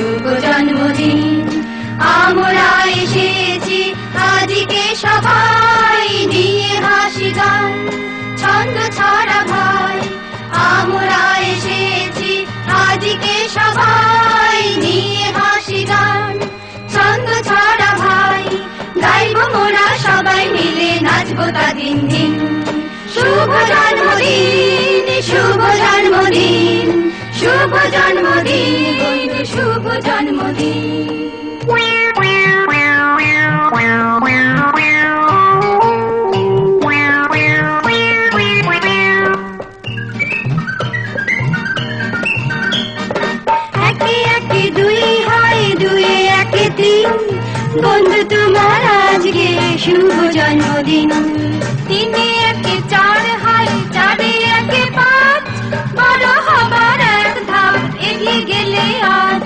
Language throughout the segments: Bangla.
শুভ জন্মদিন। আমরা এসেছি আজকে সবাই নিয়ে হাসি গান, ছন্দ ছড়া ভাই। আমরা এসেছি আজকে সবাই নিয়ে হাসি গান, ছন্দ ছড়া ভাই। গাইব মোরা সবাই মিলে, নাচবো তা দিন দিন। শুভ জন্মদিন, শুভ জন্মদিন, শুভ জন্মদিন বন্ধু, শুভ জন্মদিন। একে একে দুই হয়, দুয়ে একে তিন, বন্ধু তোমার আজকে শুভ জন্মদিন। তিনে একে চার হয়, চারে একে পাঁচ, বড় হবার এক ধাপ এগিয়ে গেলে আজ।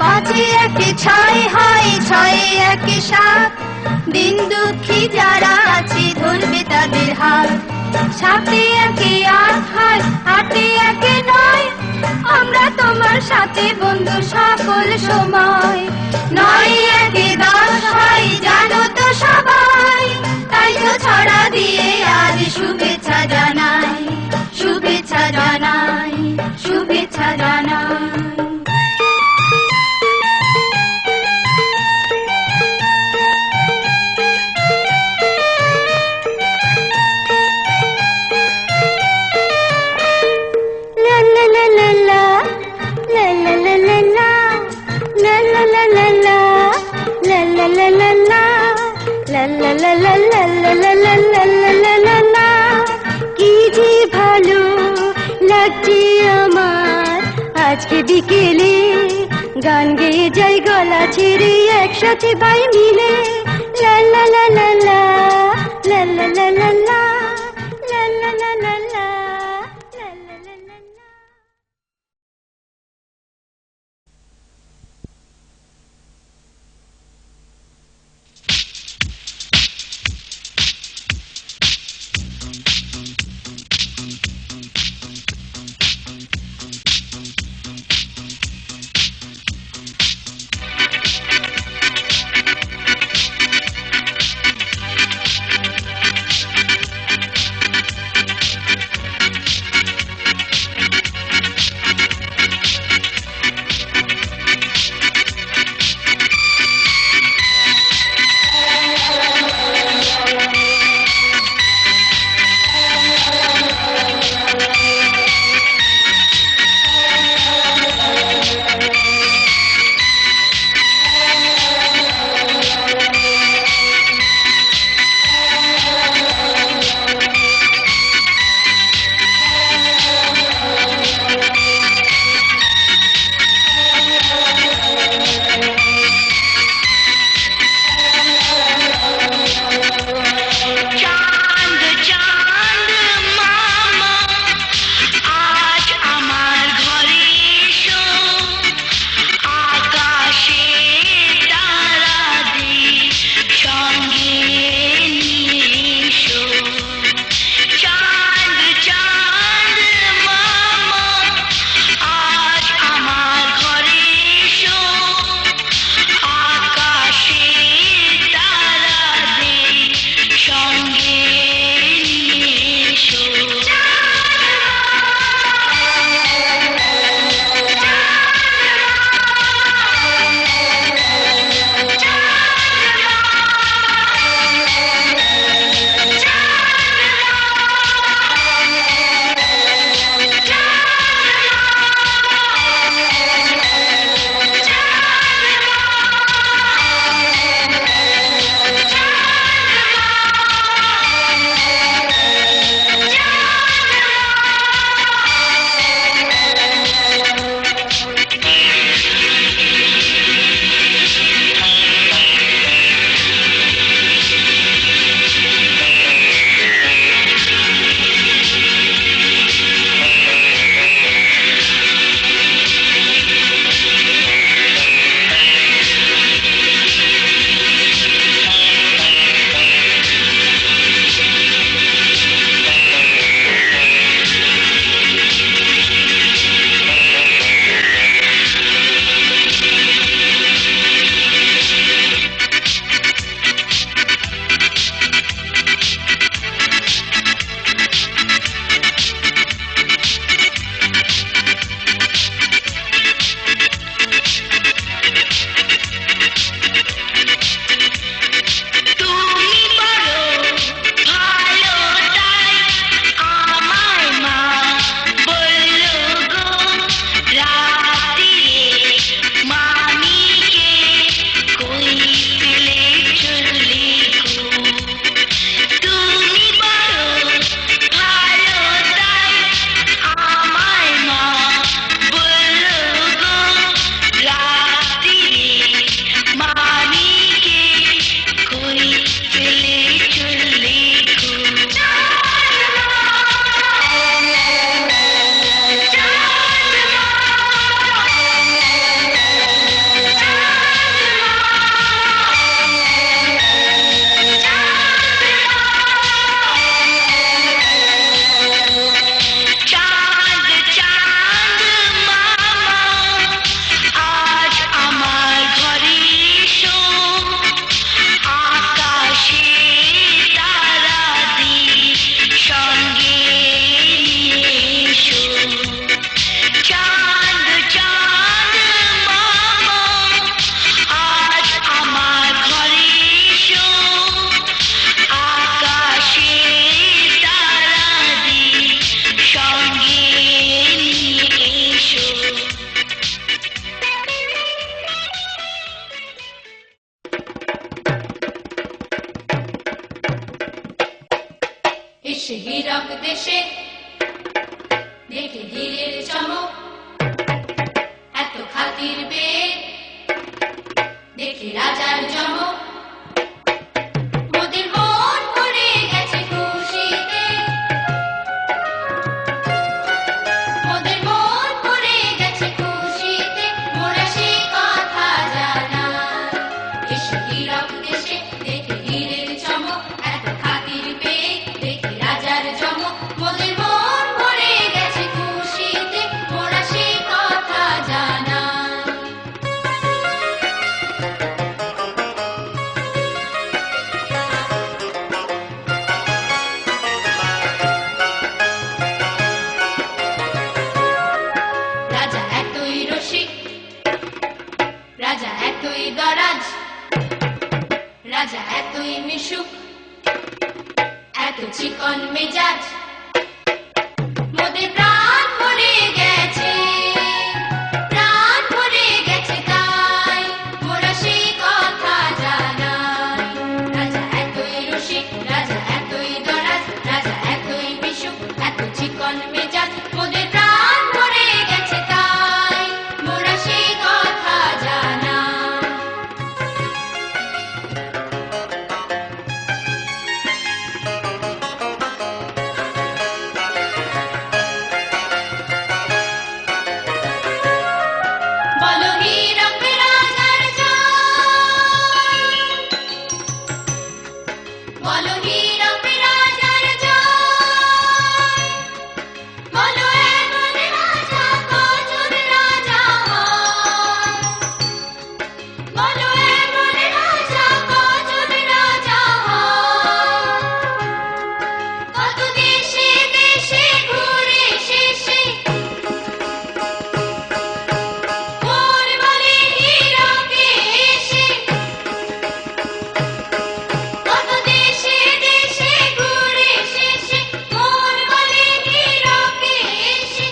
পাঁচে একে ছয় হয়, ছয়ে একে সাত, দিন দুঃখী যারা আছে ধরবে তাদের হাত। সাতে একে আট হয়, আটে একে নয়, আমরা তোমার সাথে বন্ধু সকল সময়। নয় একে 10 হয়, জানো তো সবাই, তাই তো ছড়া দিয়ে আজ শুভেচ্ছা জানাই, শুভেচ্ছা জানাই, শুভেচ্ছা জানাই। কি যে ভালো লাগছে আমার আজকে বিকেলে, গান গেয়ে যাই গলা ছেড়ে একসাথে ভাই মিলে। লা লা লা লা লা, লা লা লা লা লা, লা লা লা লা লা, লা লা লা লা লা। এসে হীরক দেশে দেখে হীরের চমক, এত খাতির পেয়ে দেখে রাজার জমক। মোদের মন ভরে গেছে খুশিতে, মোদের মন ভরে গেছে খুশিতে, মোরা সে কথা জানা। এসে হীরক দেশে দেখে হীরের চমক, এত খাতির পেয়ে দেখে রাজার জমক। মোদের মন ভরে গেছে খুশিতে, মোরা সে কথা জানা। রাজা এতই রসিক, রাজা এতই দরাজ, রাজা এতই মিশুক, এত চিকন মেজাজ। মোদের প্রাণ ভরে গেছে, প্রাণ ভরে গেছে তাই মোরা সেই কথা জানাই। রাজা এতই রসিক, রাজা এতই দরাজ, রাজা এতই মিশুক, এত চিকন মেজাজ। মোদের প্রাণ ভরে গেছে তাই মোরা সেই কথা জানাই। বলো হীরক রাজার জয়, বলো হীরক রাজার জয়, বলো এমন রাজা কজন রাজা হয়, বলো এমন রাজা কজন রাজা হয়। কত দেশে দেশে ঘুরে শেষে মন বলে হীরকে এসে, কত দেশে দেশে ঘুরে শেষে মন বলে হীরকে এসে।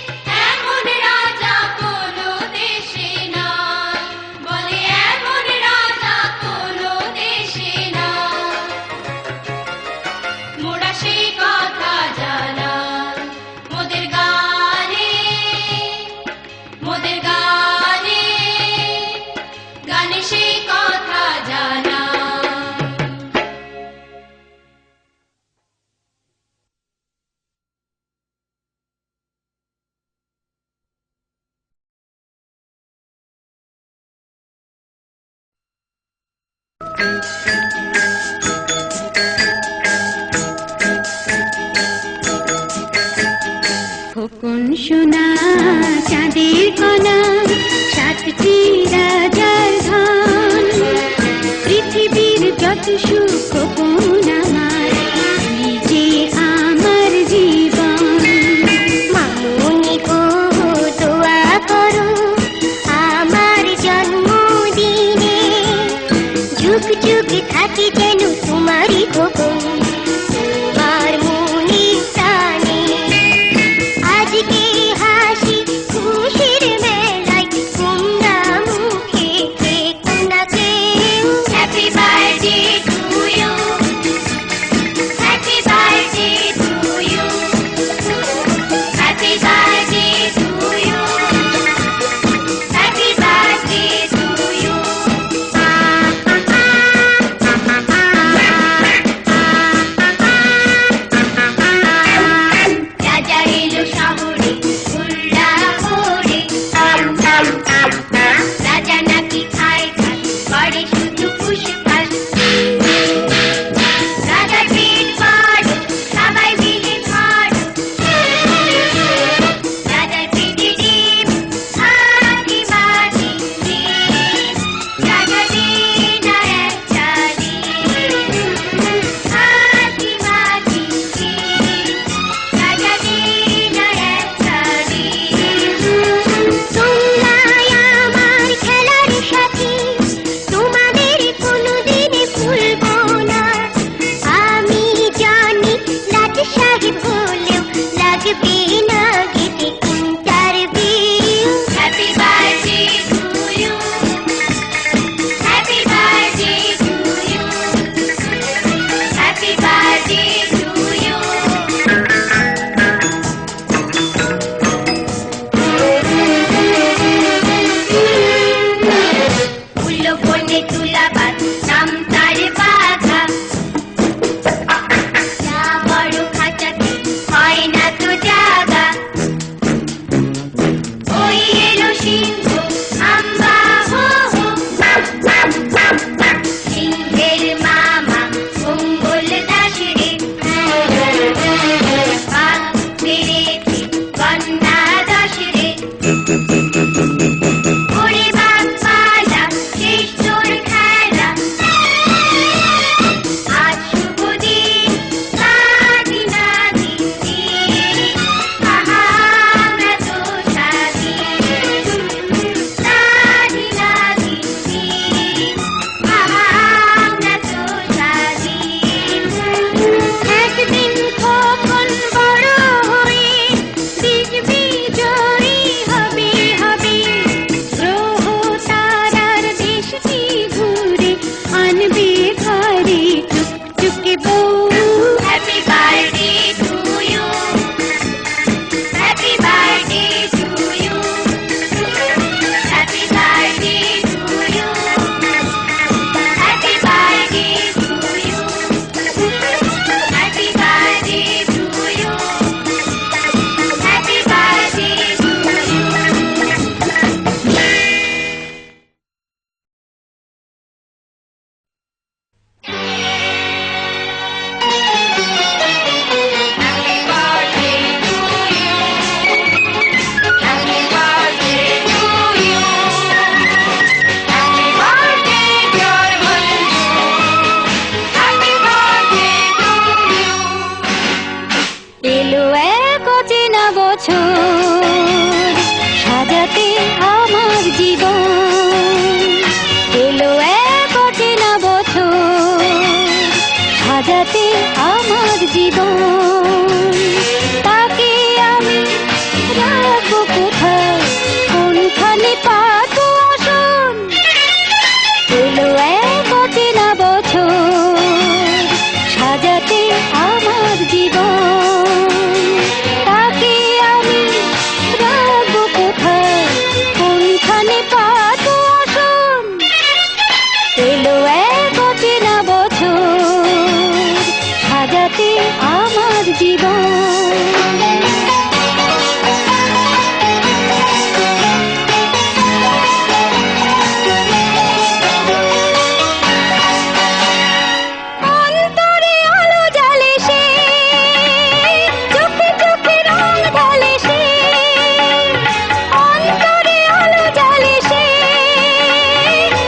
এমন রাজা কোনো দেশে নাই, বলে এমন রাজা কোনো দেশে নাই। মোরা সেই কথা জানাই মোদের গানে, মোদের গানে, গানে সেই কথা জানাই। খোকন সোনা চাঁদের কণা, সাতটি রাজার ধন, পৃথিবীর যত সুখ খোকন আমার, তুই যে আমার জীবন। মামুনি গো দোয়া করো আমার জন্মদিনে, যুগ যুগ থাকি যেন তোমারই খোকন, তোমার মনির টানে। আজকে হাসি খুশির মেলায় তোমরা মুখে থেকো না কেউ। হ্যাপি বার্থডে টু সাজাতে আমার জীবন। তাকে আমি রাখবো কোথায়, কোনখানে পাবো আসন? এলো এক অচেনা বছর, সাজাতে আমার জীবন। তাকে আমি রাখবো কোথায়, কোনখানে পাবো আসন? এলো এক অচেনা বছর, সাজাতে আমার জীবন। অন্তরে আলো জ্বালে সে, চোখে চোখে রং ঢালে সে। অন্তরে আলো জ্বালে সে,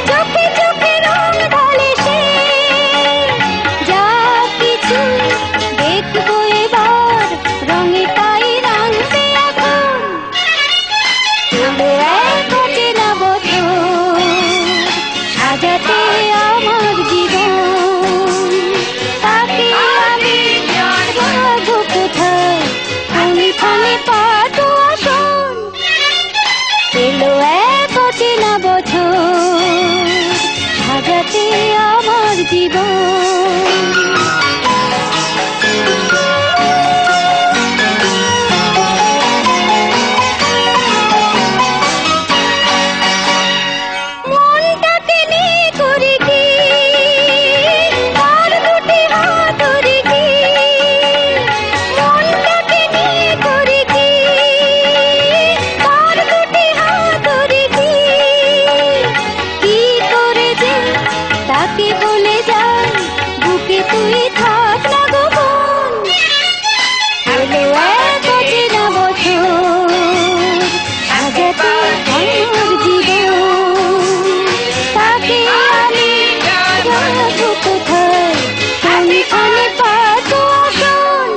চোখে চোখে রং ঢালে সে। যা কিছু দেখবো এবার, রঙে তাই রাঙবে এখন। এলো এক অচেনা বছর, সাজাতে আমার জীবন। তাকে আমি রাখবো কোথায়, কোনখানে পাবো আসন? এলো এক অচেনা বছর, সাজাতে আমার জীবন। মনটাকে নিয়ে করি কি, তার দুটি হাত ধরি কি। মনটাকে নিয়ে করি কি, তার দুটি হাত ধরি কি। কি করে যে তাকে বলে যাই, বুকে তুই থাক না গোপন। এলো এক অচেনা বছর, সাজাতে আমার জীবন। তাকে আমি রাখবো কোথায়, কোনখানে পাবো আসন?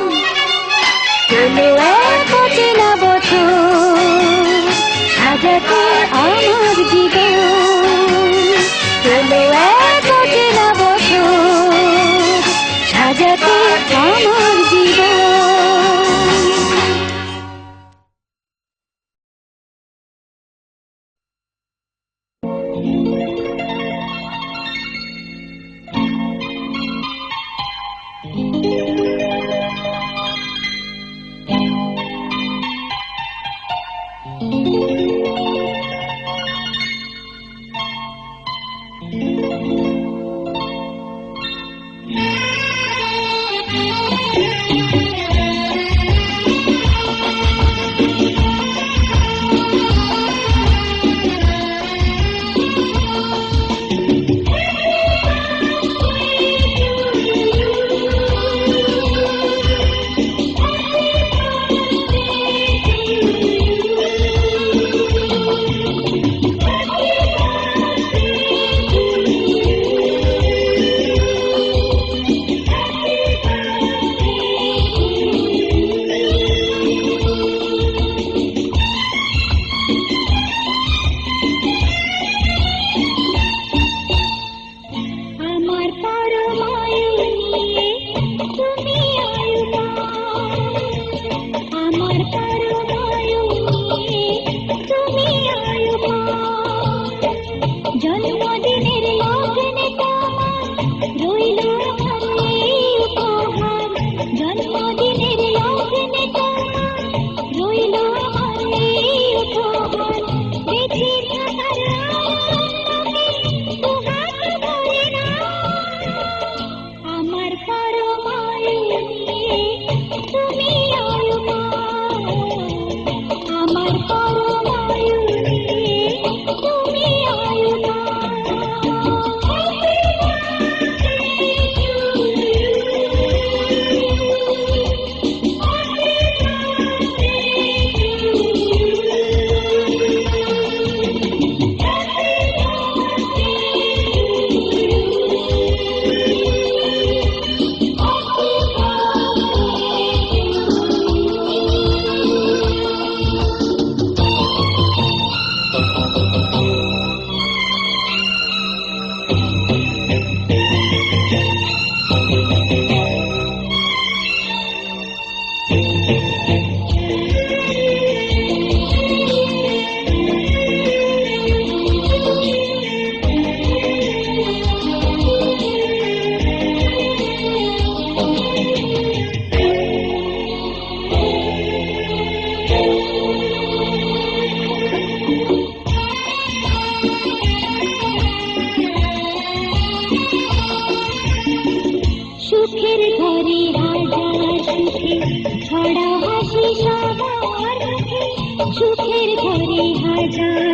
এলো এক অচেনা বছর, সাজাতে আমার জীবন। এলো এক অচেনা বছর, সাজাতে আমার জীবন।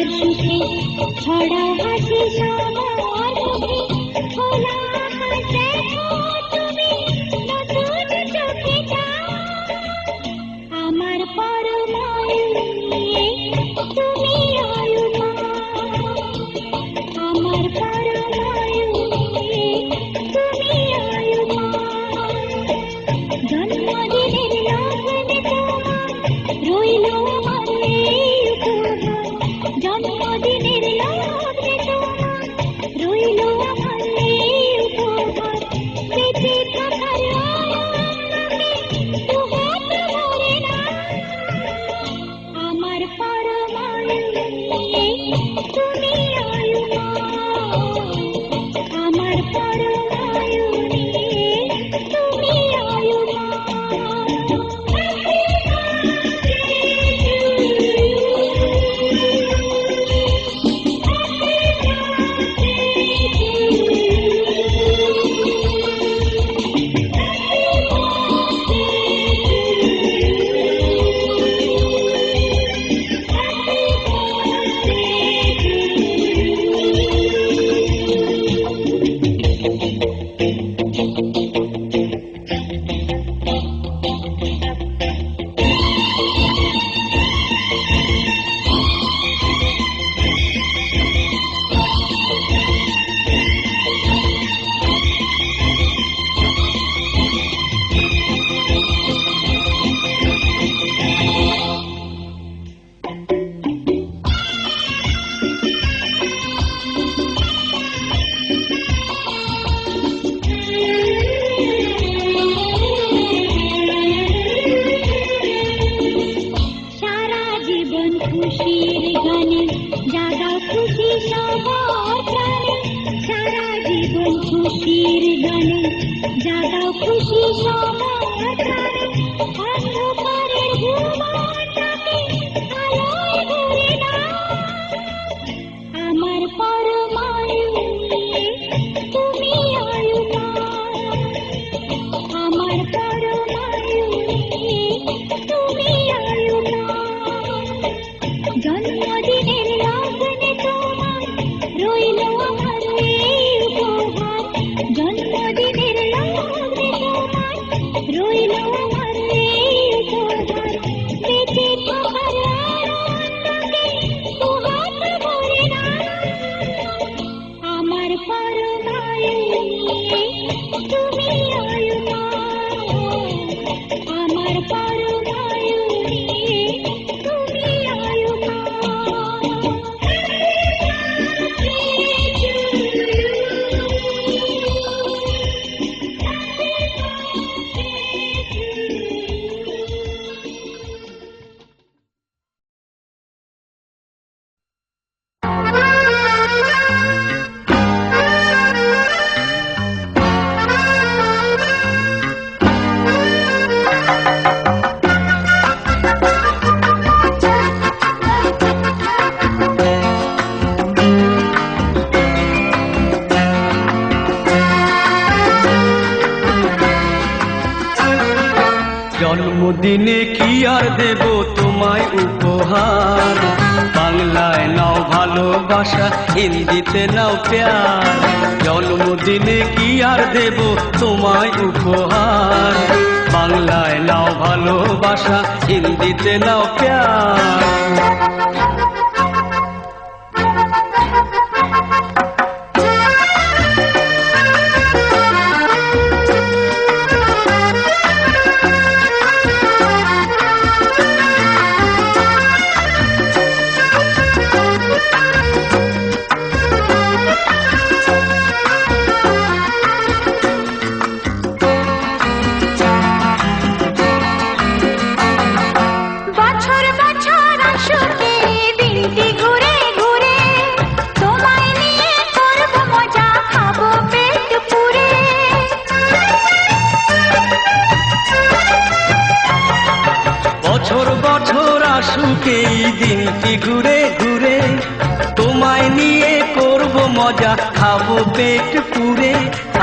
তোমার সুখে ছড়া হাসি সবার মুখে খোলা আকাশ দেখো তুমি নতুন চোখে চাও আমার পরমায়ু নিয়ে তুমি আয়ুমান আমার পরমায়ু নিয়ে তুমি আয়ুমান জন্মদিনের লগনে তোমার রইল আমার এই উপহার জন্মদিনের লগনে তোমার রইল আমার এই উপহার বেঁচে থাকার আনন্দে দুহাত ভরে না আমার পরমায়ু নিয়ে তুমি আয়ুমান আমার পরমায়ু নিয়ে তুমি আয়ুমান খুশির গানে জাগাও খুশি সবার প্রাণে সারা জীবন খুশির গানে জাগাও খুশি সবার প্রাণে অন্ধকারের ভুবনটাকে আলোয় ভরে দাও আমার পরমায়ু নিয়ে তুমি আয়ুমান আমার পরমায়ু নিয়ে তুমি আয়ুমান জন্মদিনের লগনে তোমার রইল আমার এই উপহার জন্মদিনের লগনে তোমার রইল আমার এই উপহার বেঁচে থাকার আনন্দে দুহাত ভরে না আমার পরমায়ু নিয়ে তুমি আয়ুমান আমার পরমায়ু নিয়ে তুমি আয়ুমান জন্মদিনে কি আর দেব তোমায় উপহার বাংলায় নাও ভালোবাসা হিন্দিতে নাও প্যার জন্মদিনে কি আর দেব তোমায় উপহার বাংলায় নাও ভালোবাসা হিন্দিতে নাও প্যার এই দিনটি ঘুরে ঘুরে তোমায় নিয়ে করব মজা খাবো পেট পুরে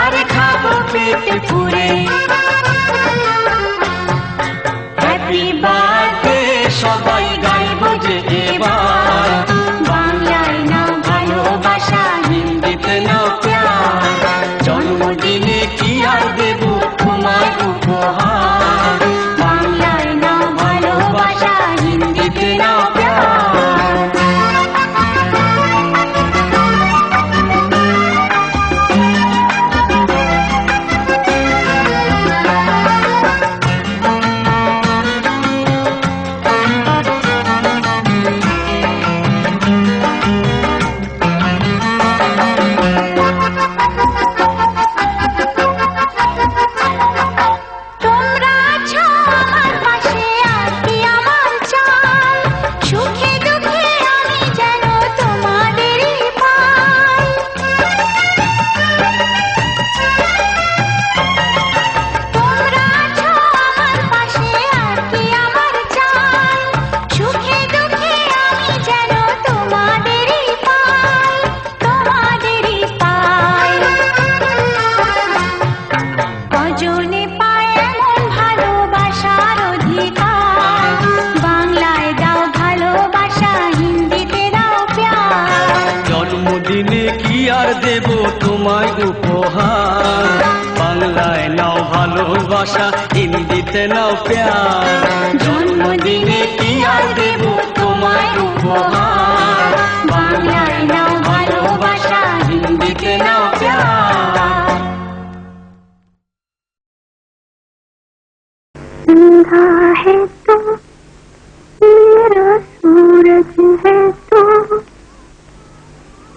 আরে খাবো পেট পুরে হ্যাপি বার্থডে সবাই গাইবো যে এবার দেব তোমায় উপহার। বাংলায় নাও ভালোবাসা, হিন্দিতে নাও প্যার। জন্মদিনে কি আর দেব তোমায় উপহার। বাংলায় নাও ভালোবাসা, হিন্দিতে নাও প্যার। अंधा है तो मेरा सूरज है तो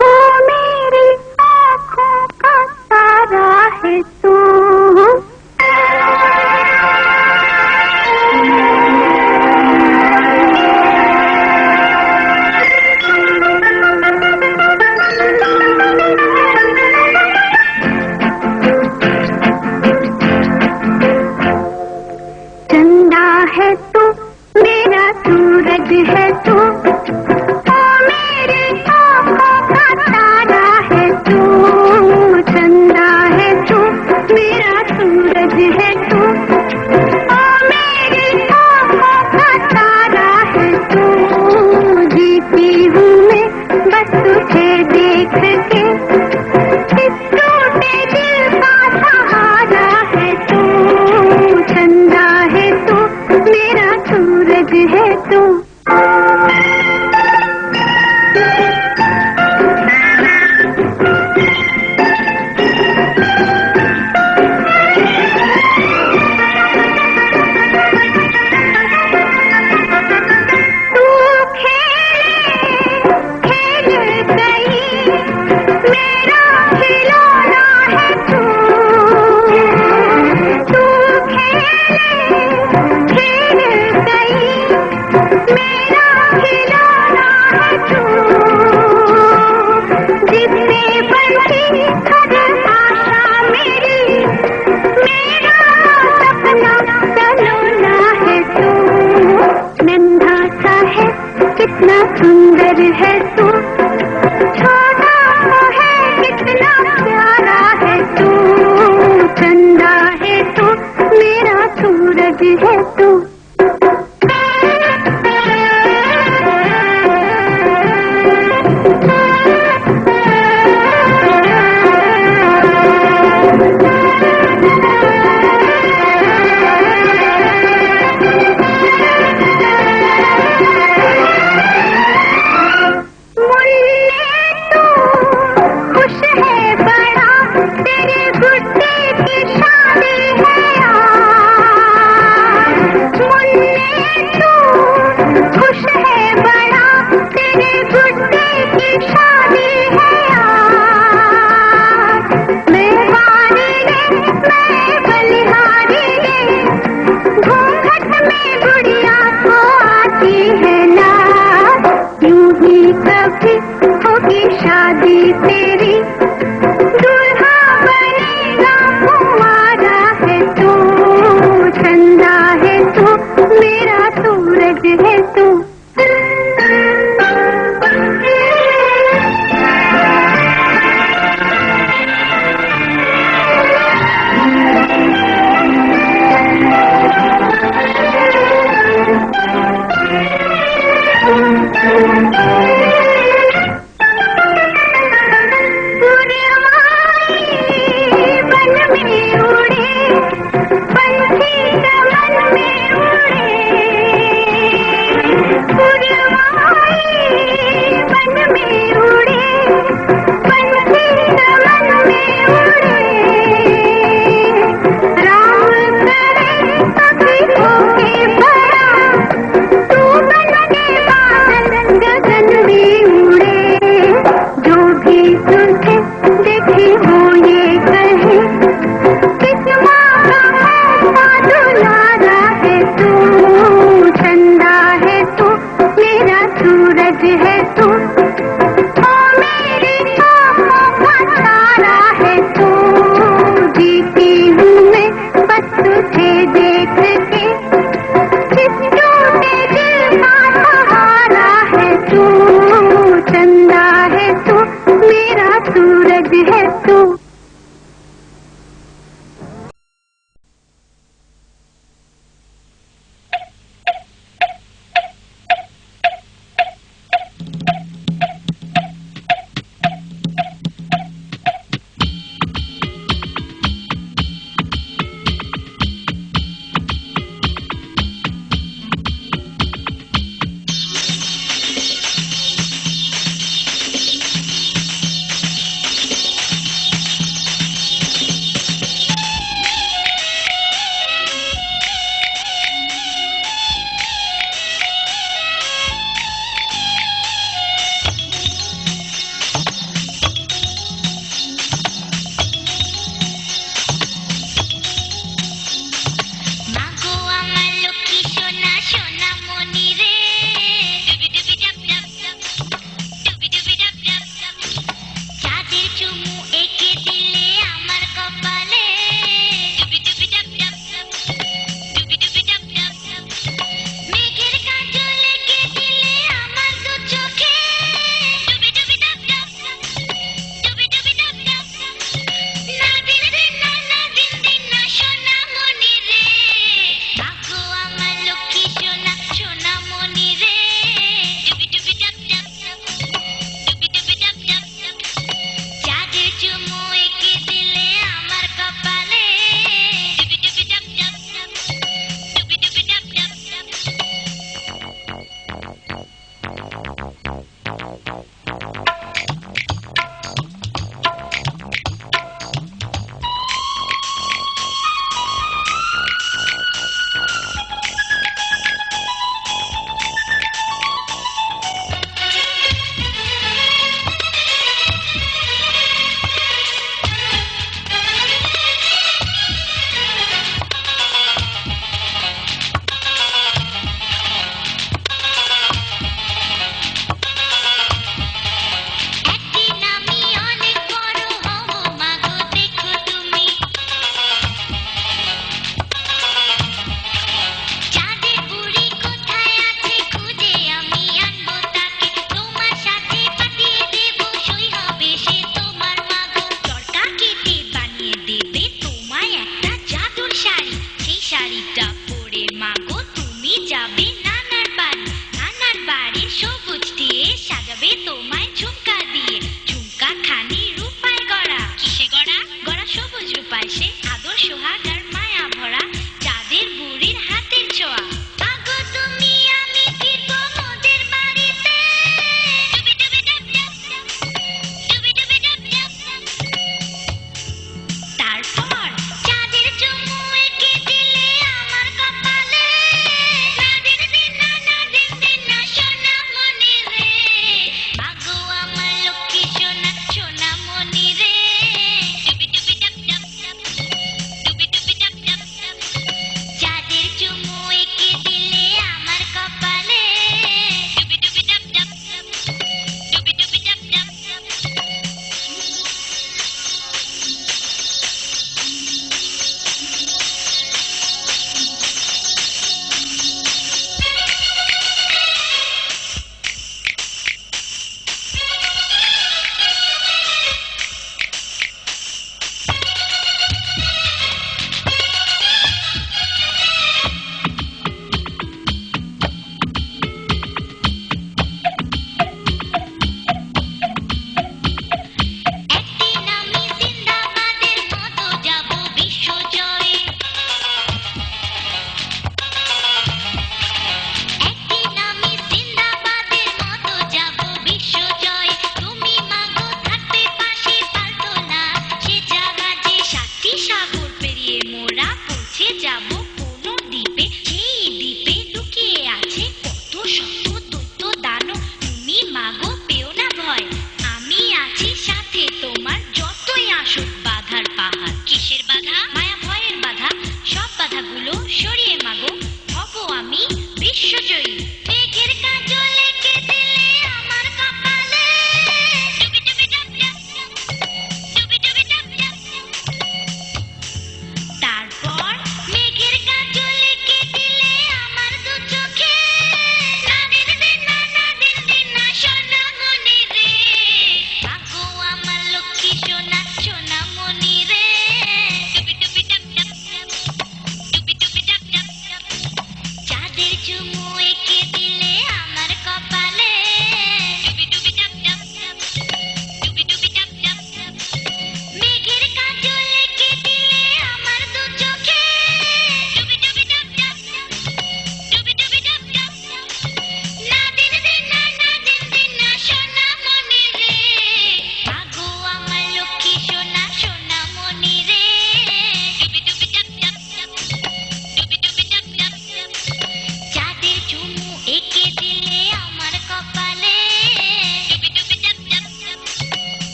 वो मेरी आँखों का तारा है तो चंदा है तू मेरा सूरज है तू ओ मेरी आँखों का तारा है तू। चंदा है तू मेरा सूरज है तू ओ मेरी आँखों का तारा है तू। जीती हूँ मैं बस तुझे देख के, इस टूटे दिल का सहारा है तू। चंदा है तू मेरा सूरज है तू। तू खेल गई मेरा खिलौना है तू। तू खेल गई मेरा खिलौना है तू। जिससे बनती हर आशा मेरी, मेरा सपना सलोना है तू। नन्हा सा है कितना सुंदर है तू, छोटा सा है कितना प्यारा है तू। चंदा है तू मेरा सूरज है तू। खुश है बड़ा तेरे गुड्डे की शादी है आज।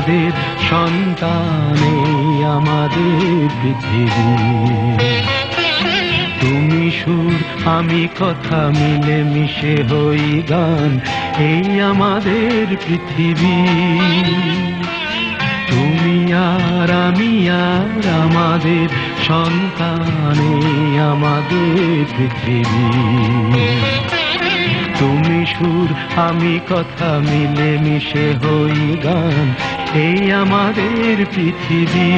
আমাদের সন্তান, এই আমাদের পৃথিবী। তুমি সুর আমি কথা, মিলে মিশে হই গান, এই আমাদের পৃথিবী। তুমি আর আমি আর আমাদের সন্তান, এই আমাদের পৃথিবী। তুমি সুর আমি কথা, মিলে মিশে হই গান, এই আমাদের পৃথিবী।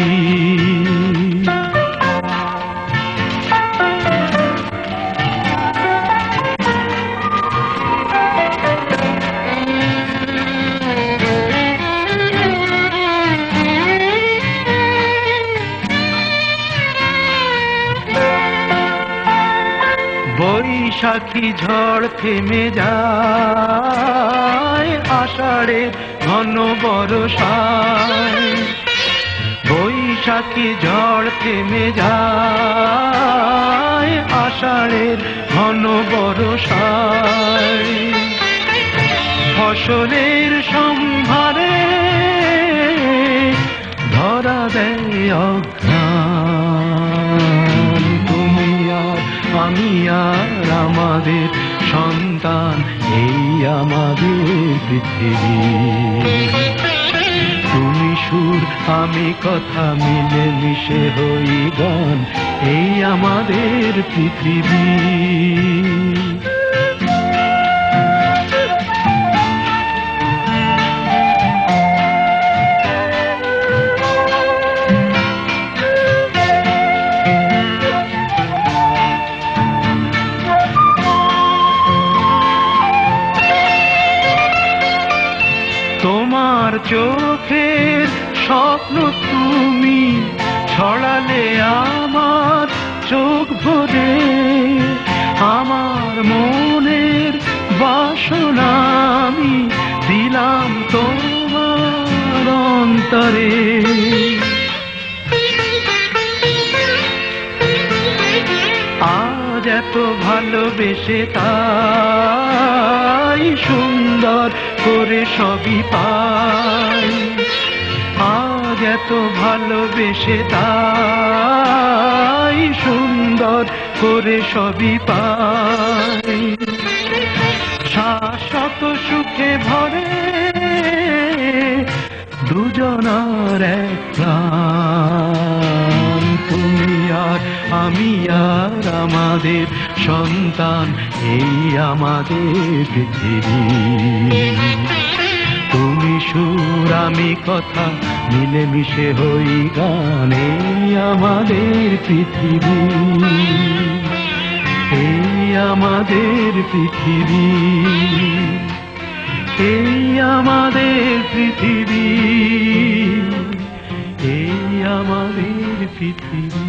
বৈশাখী ঝড় থেমে যায়, আষাঢ়ের ঘন বর্ষায়। বৈশাখী ঝড় থেমে যায়, আষাঢ়ের ঘন বর্ষায়। ফসলের সম্ভারে ধরা দেয় অঘ্রাণ। তুমি আর আমি আর আমাদের সন্তান, এই আমাদের পৃথিবী। তুমি সুর আমি কথা, মিলে মিশে হই গান, এই আমাদের পৃথিবী। তোমার চোখের স্বপ্ন তুমি ছড়ালে আমার চোখ ভরে, আমার মনের বাসনা আমি দিলাম তোমার অন্তরে। আজ এত ভালোবেসে তাই সুন্দর করে সবই পাই। আজ এত ভালোবেসে তাই সুন্দর করে সবই পাই। শাশ্বত সুখে ভরে দুজনার এক প্রাণ। তুমি আর আমি আর আমাদের সন্তান, এই আমাদের পৃথিবী। তুমি সুর আমি কথা, মিলে মিশে হই গান, এই আমাদের পৃথিবী। এই আমাদের পৃথিবী, এই আমাদের পৃথিবী, এই আমাদের পৃথিবী।